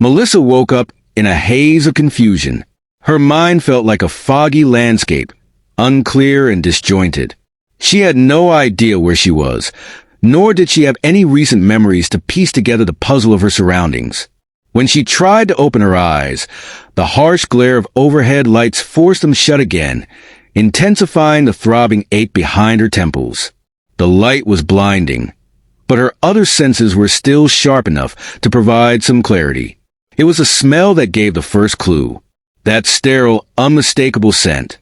Melissa woke up in a haze of confusion. Her mind felt like a foggy landscape, unclear and disjointed. She had no idea where she was, nor did she have any recent memories to piece together the puzzle of her surroundings. When she tried to open her eyes, the harsh glare of overhead lights forced them shut again, intensifying the throbbing ache behind her temples. The light was blinding, but her other senses were still sharp enough to provide some clarity. It was a smell that gave the first clue. That sterile, unmistakable scent.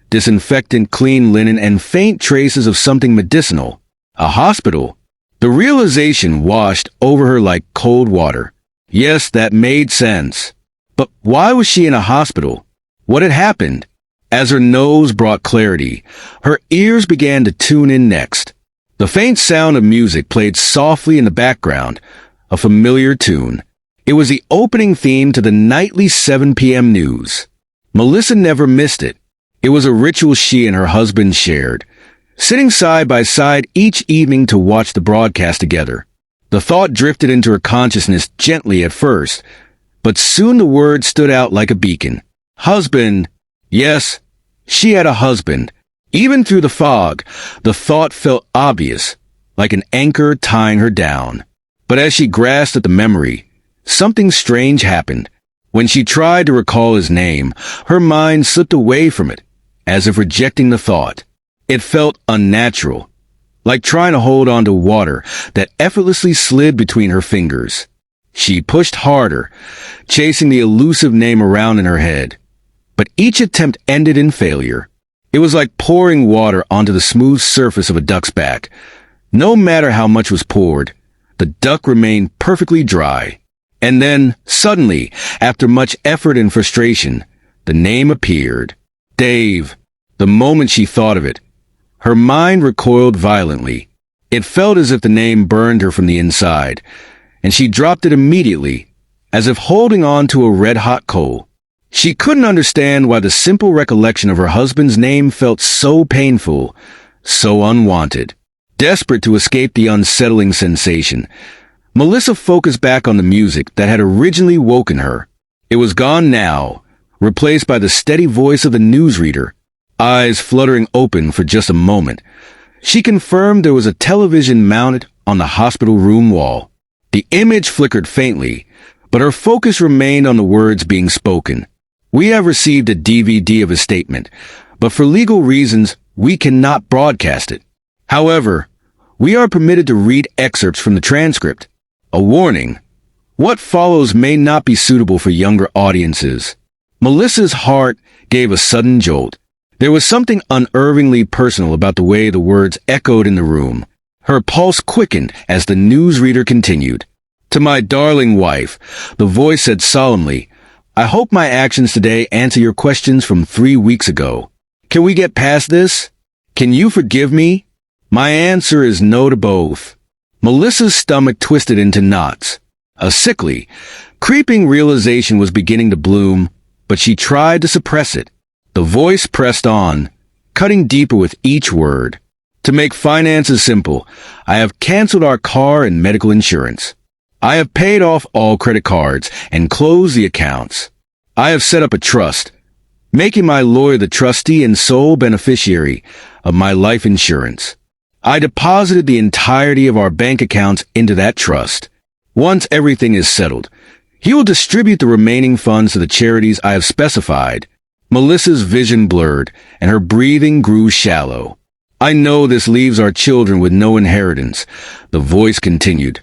Disinfectant, clean linen, and faint traces of something medicinal. A hospital. The realization washed over her like cold water. Yes, that made sense. But why was she in a hospital? What had happened? As her nose brought clarity, her ears began to tune in next. The faint sound of music played softly in the background, a familiar tune. It was the opening theme to the nightly 7 p.m. news. Melissa never missed it. It was a ritual she and her husband shared, sitting side by side each evening to watch the broadcast together. The thought drifted into her consciousness gently at first, but soon the word stood out like a beacon. Husband. Yes, she had a husband. Even through the fog, the thought felt obvious, like an anchor tying her down. But as she grasped at the memory, something strange happened. When she tried to recall his name, her mind slipped away from it, as if rejecting the thought. It felt unnatural, like trying to hold on to water that effortlessly slid between her fingers. She pushed harder, chasing the elusive name around in her head. But each attempt ended in failure. It was like pouring water onto the smooth surface of a duck's back. No matter how much was poured, the duck remained perfectly dry. And then, suddenly, after much effort and frustration, the name appeared. Dave. The moment she thought of it, her mind recoiled violently. It felt as if the name burned her from the inside, and she dropped it immediately, as if holding on to a red-hot coal. She couldn't understand why the simple recollection of her husband's name felt so painful, so unwanted. Desperate to escape the unsettling sensation, Melissa focused back on the music that had originally woken her. It was gone now, replaced by the steady voice of the newsreader, eyes fluttering open for just a moment. She confirmed there was a television mounted on the hospital room wall. The image flickered faintly, but her focus remained on the words being spoken. We have received a DVD of his statement, but for legal reasons, we cannot broadcast it. However, we are permitted to read excerpts from the transcript. A warning. What follows may not be suitable for younger audiences. Melissa's heart gave a sudden jolt. There was something unnervingly personal about the way the words echoed in the room. Her pulse quickened as the newsreader continued. To my darling wife, the voice said solemnly, I hope my actions today answer your questions from 3 weeks ago. Can we get past this? Can you forgive me? My answer is no to both. Melissa's stomach twisted into knots. A sickly, creeping realization was beginning to bloom, but she tried to suppress it. The voice pressed on, cutting deeper with each word. To make finances simple, I have canceled our car and medical insurance. I have paid off all credit cards and closed the accounts. I have set up a trust, making my lawyer the trustee and sole beneficiary of my life insurance. I deposited the entirety of our bank accounts into that trust. Once everything is settled, he will distribute the remaining funds to the charities I have specified. Melissa's vision blurred, and her breathing grew shallow. I know this leaves our children with no inheritance, the voice continued.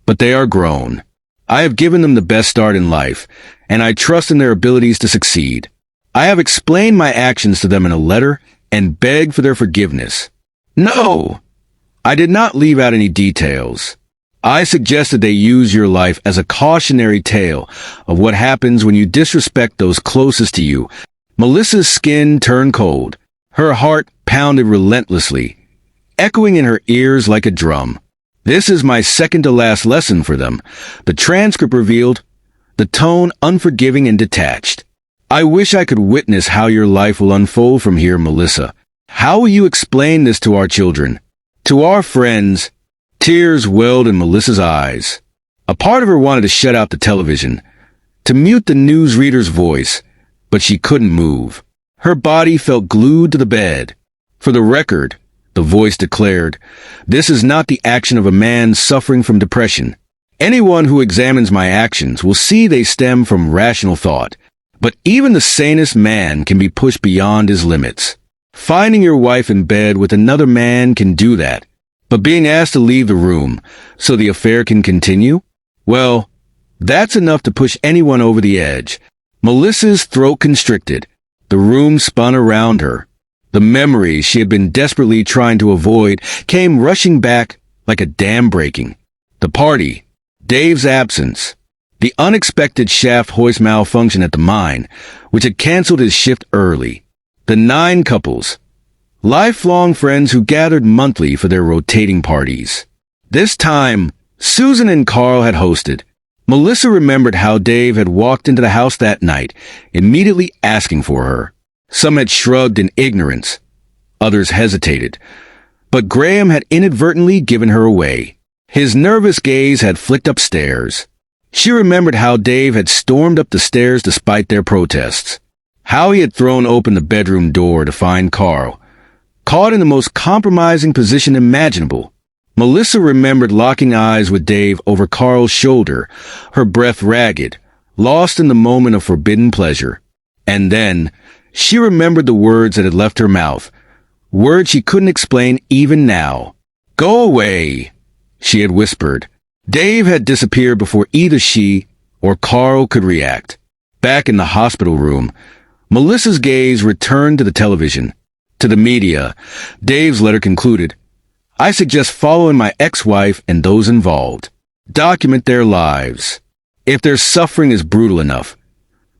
But they are grown. I have given them the best start in life, and I trust in their abilities to succeed. I have explained my actions to them in a letter and begged for their forgiveness. No! I did not leave out any details. I suggested they use your life as a cautionary tale of what happens when you disrespect those closest to you. Melissa's skin turned cold. Her heart pounded relentlessly, echoing in her ears like a drum. This is my second to last lesson for them, the transcript revealed, the tone unforgiving and detached. I wish I could witness how your life will unfold from here, Melissa. How will you explain this to our children? To our friends? Tears welled in Melissa's eyes. A part of her wanted to shut out the television, to mute the newsreader's voice, but she couldn't move. Her body felt glued to the bed. For the record, the voice declared, this is not the action of a man suffering from depression. Anyone who examines my actions will see they stem from rational thought. But even the sanest man can be pushed beyond his limits. Finding your wife in bed with another man can do that. But being asked to leave the room so the affair can continue? Well, that's enough to push anyone over the edge. Melissa's throat constricted. The room spun around her. The memories she had been desperately trying to avoid came rushing back like a dam breaking. The party, Dave's absence, the unexpected shaft hoist malfunction at the mine, which had canceled his shift early, the 9 couples, lifelong friends who gathered monthly for their rotating parties. This time, Susan and Carl had hosted. Melissa remembered how Dave had walked into the house that night, immediately asking for her. Some had shrugged in ignorance. Others hesitated. But Graham had inadvertently given her away. His nervous gaze had flicked upstairs. She remembered how Dave had stormed up the stairs despite their protests. How he had thrown open the bedroom door to find Carl, caught in the most compromising position imaginable. Melissa remembered locking eyes with Dave over Carl's shoulder, her breath ragged, lost in the moment of forbidden pleasure. And then, she remembered the words that had left her mouth, words she couldn't explain even now. "Go away," she had whispered. Dave had disappeared before either she or Carl could react. Back in the hospital room, Melissa's gaze returned to the television. To the media, Dave's letter concluded, "I suggest following my ex-wife and those involved. Document their lives. If their suffering is brutal enough,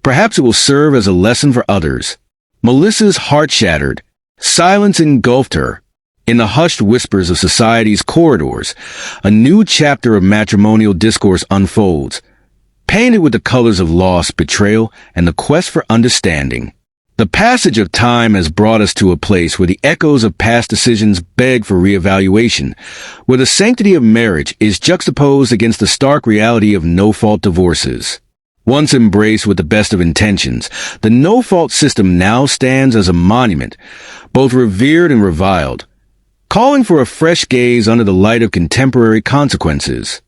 perhaps it will serve as a lesson for others." Melissa's heart shattered. Silence engulfed her. In the hushed whispers of society's corridors, a new chapter of matrimonial discourse unfolds, painted with the colors of loss, betrayal, and the quest for understanding. The passage of time has brought us to a place where the echoes of past decisions beg for reevaluation, where the sanctity of marriage is juxtaposed against the stark reality of no-fault divorces. Once embraced with the best of intentions, the no-fault system now stands as a monument, both revered and reviled, calling for a fresh gaze under the light of contemporary consequences.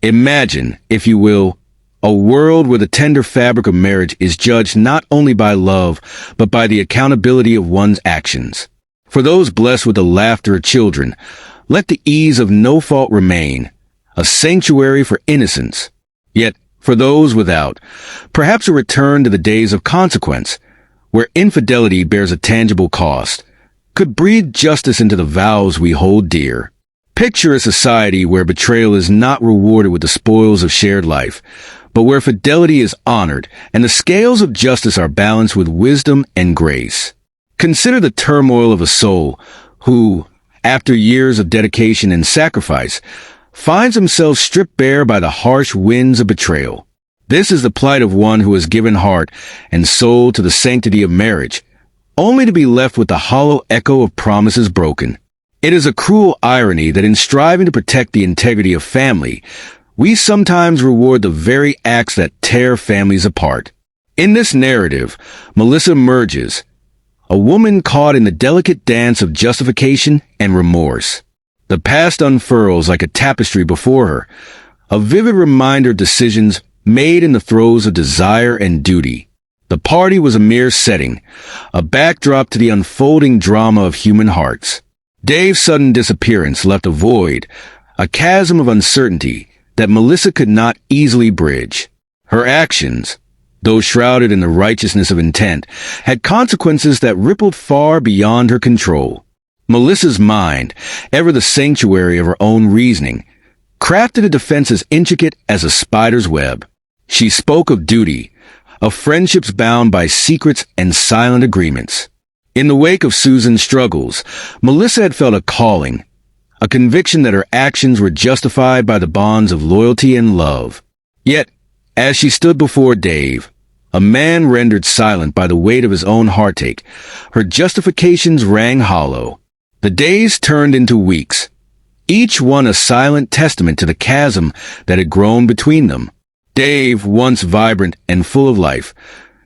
Imagine, if you will, a world where the tender fabric of marriage is judged not only by love, but by the accountability of one's actions. For those blessed with the laughter of children, let the ease of no fault remain, a sanctuary for innocence. Yet, for those without, perhaps a return to the days of consequence, where infidelity bears a tangible cost, could breathe justice into the vows we hold dear. Picture a society where betrayal is not rewarded with the spoils of shared life, but where fidelity is honored and the scales of justice are balanced with wisdom and grace. Consider the turmoil of a soul who, after years of dedication and sacrifice, finds himself stripped bare by the harsh winds of betrayal. This is the plight of one who has given heart and soul to the sanctity of marriage, only to be left with the hollow echo of promises broken. It is a cruel irony that in striving to protect the integrity of family, we sometimes reward the very acts that tear families apart. In this narrative, Melissa emerges, a woman caught in the delicate dance of justification and remorse. The past unfurls like a tapestry before her, a vivid reminder of decisions made in the throes of desire and duty. The party was a mere setting, a backdrop to the unfolding drama of human hearts. Dave's sudden disappearance left a void, a chasm of uncertainty that Melissa could not easily bridge. Her actions, though shrouded in the righteousness of intent, had consequences that rippled far beyond her control. Melissa's mind, ever the sanctuary of her own reasoning, crafted a defense as intricate as a spider's web. She spoke of duty, of friendships bound by secrets and silent agreements. In the wake of Susan's struggles, Melissa had felt a calling, a conviction that her actions were justified by the bonds of loyalty and love. Yet, as she stood before Dave, a man rendered silent by the weight of his own heartache, her justifications rang hollow. The days turned into weeks, each one a silent testament to the chasm that had grown between them. Dave, once vibrant and full of life,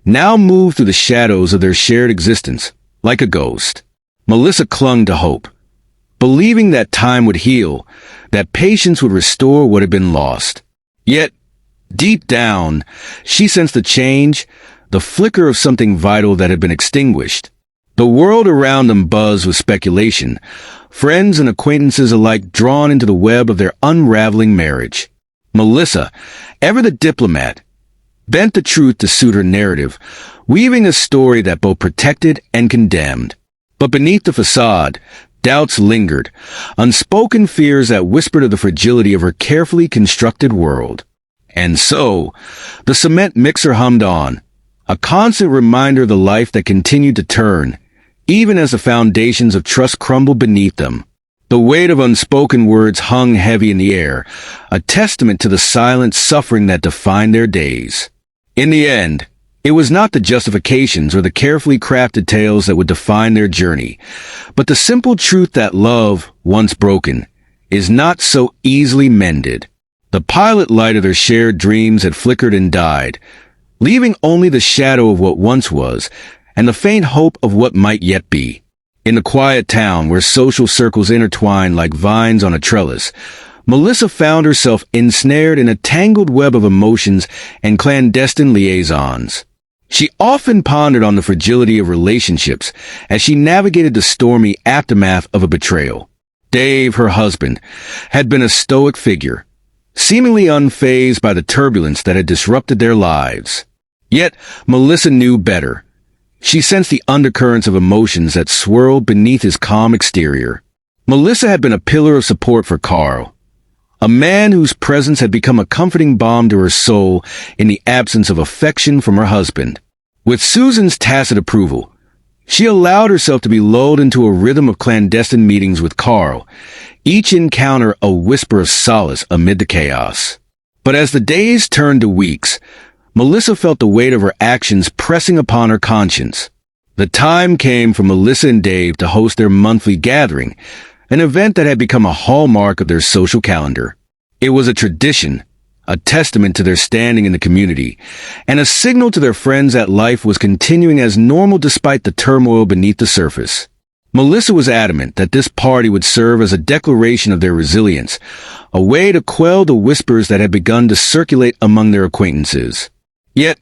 now moved through the shadows of their shared existence, like a ghost. Melissa clung to hope, believing that time would heal, that patience would restore what had been lost. Yet, deep down, she sensed the change, the flicker of something vital that had been extinguished. The world around them buzzed with speculation, friends and acquaintances alike drawn into the web of their unraveling marriage. Melissa, ever the diplomat, bent the truth to suit her narrative, weaving a story that both protected and condemned. But beneath the facade, doubts lingered, unspoken fears that whispered of the fragility of her carefully constructed world. And so, the cement mixer hummed on, a constant reminder of the life that continued to turn, even as the foundations of trust crumbled beneath them. The weight of unspoken words hung heavy in the air, a testament to the silent suffering that defined their days. In the end, it was not the justifications or the carefully crafted tales that would define their journey, but the simple truth that love, once broken, is not so easily mended. The pilot light of their shared dreams had flickered and died, leaving only the shadow of what once was and the faint hope of what might yet be. In the quiet town where social circles intertwined like vines on a trellis, Melissa found herself ensnared in a tangled web of emotions and clandestine liaisons. She often pondered on the fragility of relationships as she navigated the stormy aftermath of a betrayal. Dave, her husband, had been a stoic figure, seemingly unfazed by the turbulence that had disrupted their lives. Yet, Melissa knew better. She sensed the undercurrents of emotions that swirled beneath his calm exterior. Melissa had been a pillar of support for Carl, a man whose presence had become a comforting balm to her soul in the absence of affection from her husband. With Susan's tacit approval, she allowed herself to be lulled into a rhythm of clandestine meetings with Carl, each encounter a whisper of solace amid the chaos. But as the days turned to weeks, Melissa felt the weight of her actions pressing upon her conscience. The time came for Melissa and Dave to host their monthly gathering, an event that had become a hallmark of their social calendar. It was a tradition, a testament to their standing in the community, and a signal to their friends that life was continuing as normal despite the turmoil beneath the surface. Melissa was adamant that this party would serve as a declaration of their resilience, a way to quell the whispers that had begun to circulate among their acquaintances. Yet,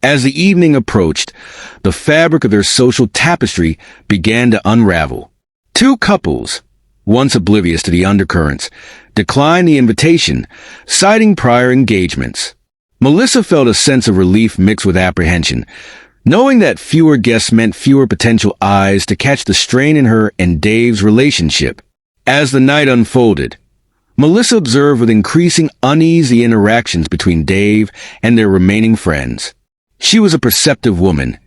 as the evening approached, the fabric of their social tapestry began to unravel. Two couples, once oblivious to the undercurrents, declined the invitation, citing prior engagements. Melissa felt a sense of relief mixed with apprehension, knowing that fewer guests meant fewer potential eyes to catch the strain in her and Dave's relationship. As the night unfolded, Melissa observed with increasing unease the interactions between Dave and their remaining friends. She was a perceptive woman,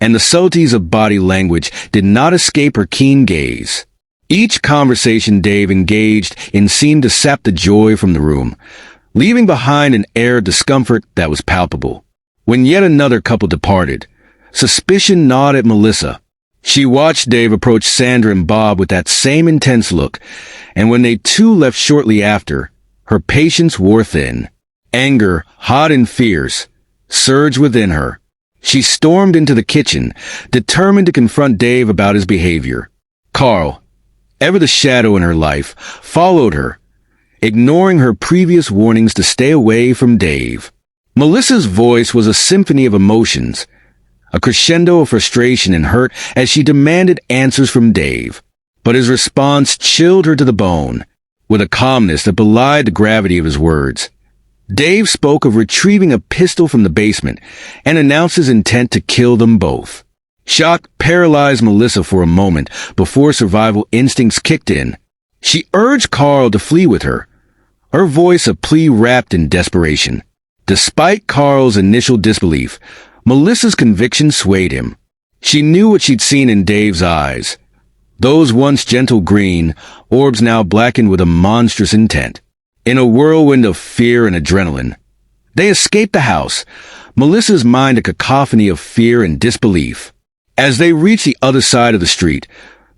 and the subtleties of body language did not escape her keen gaze. Each conversation Dave engaged in seemed to sap the joy from the room, leaving behind an air of discomfort that was palpable. When yet another couple departed, suspicion gnawed at Melissa. She watched Dave approach Sandra and Bob with that same intense look, and when they too left shortly after, her patience wore thin. Anger, hot and fierce, surged within her. She stormed into the kitchen, determined to confront Dave about his behavior. Carl, ever the shadow in her life, followed her, ignoring her previous warnings to stay away from Dave. Melissa's voice was a symphony of emotions, a crescendo of frustration and hurt as she demanded answers from Dave. But his response chilled her to the bone, with a calmness that belied the gravity of his words. Dave spoke of retrieving a pistol from the basement and announced his intent to kill them both. Shock paralyzed Melissa for a moment before survival instincts kicked in. She urged Carl to flee with her, her voice a plea wrapped in desperation. Despite Carl's initial disbelief, Melissa's conviction swayed him. She knew what she'd seen in Dave's eyes. Those once gentle green, orbs now blackened with a monstrous intent. In a whirlwind of fear and adrenaline, they escaped the house, Melissa's mind a cacophony of fear and disbelief. As they reached the other side of the street,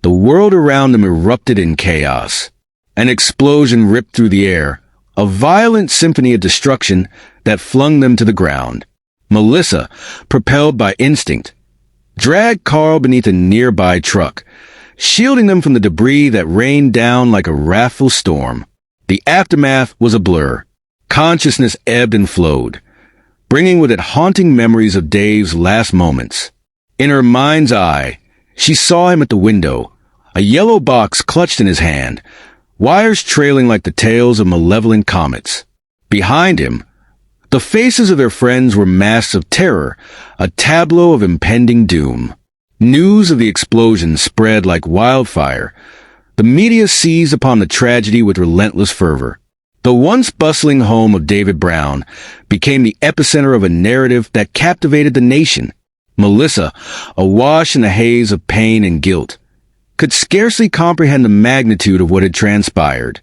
the world around them erupted in chaos. An explosion ripped through the air, a violent symphony of destruction that flung them to the ground. Melissa, propelled by instinct, dragged Carl beneath a nearby truck, shielding them from the debris that rained down like a wrathful storm. The aftermath was a blur. Consciousness ebbed and flowed, bringing with it haunting memories of Dave's last moments. In her mind's eye, she saw him at the window, a yellow box clutched in his hand, wires trailing like the tails of malevolent comets. Behind him, the faces of their friends were masks of terror, a tableau of impending doom. News of the explosion spread like wildfire. The media seized upon the tragedy with relentless fervor. The once bustling home of David Brown became the epicenter of a narrative that captivated the nation. Melissa, awash in a haze of pain and guilt, could scarcely comprehend the magnitude of what had transpired.